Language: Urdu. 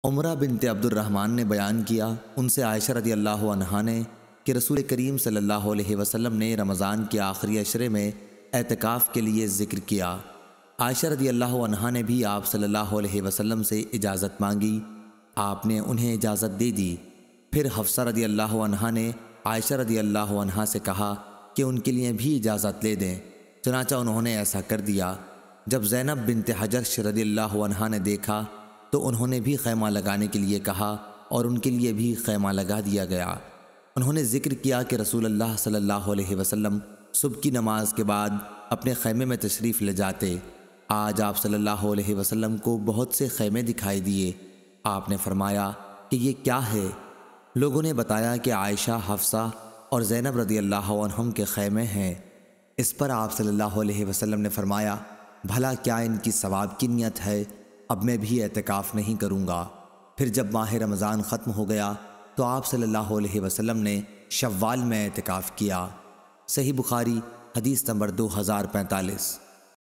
عمرہ بنت عبد الرحمن نے بیان کیا، ان سے عائشہ رضی اللہ عنہا نے کہ رسول کریم صلی اللہ علیہ وسلم نے رمضان کے آخری عشرے میں اعتکاف کے لیے ذکر کیا۔ عائشہ رضی اللہ عنہا نے بھی آپ صلی اللہ علیہ وسلم سے اجازت مانگی، آپ نے انہیں اجازت دے دی۔ پھر حفصہ رضی اللہ عنہا نے عائشہ رضی اللہ عنہا سے کہا کہ ان کے لیے بھی اجازت لے دیں، چنانچہ انہوں نے ایسا کر دیا۔ جب زینب بنت حجش رضی اللہ عنہا نے دیکھا تو انہوں نے بھی خیمہ لگانے کے لیے کہا اور ان کے لیے بھی خیمہ لگا دیا گیا۔ انہوں نے ذکر کیا کہ رسول اللہ صلی اللہ علیہ وسلم صبح کی نماز کے بعد اپنے خیمے میں تشریف لے جاتے۔ آج آپ صلی اللہ علیہ وسلم کو بہت سے خیمے دکھائی دیے۔ آپ نے فرمایا کہ یہ کیا ہے؟ لوگوں نے بتایا کہ عائشہ، حفصہ اور زینب رضی اللہ عنہم کے خیمے ہیں۔ اس پر آپ صلی اللہ علیہ وسلم نے فرمایا، بھلا کیا ان کی ثواب کی نیت ہے؟ اب میں بھی اعتکاف نہیں کروں گا۔ پھر جب ماہ رمضان ختم ہو گیا تو آپ صلی اللہ علیہ وسلم نے شوال میں اعتکاف کیا۔ صحیح بخاری حدیث نمبر 2045۔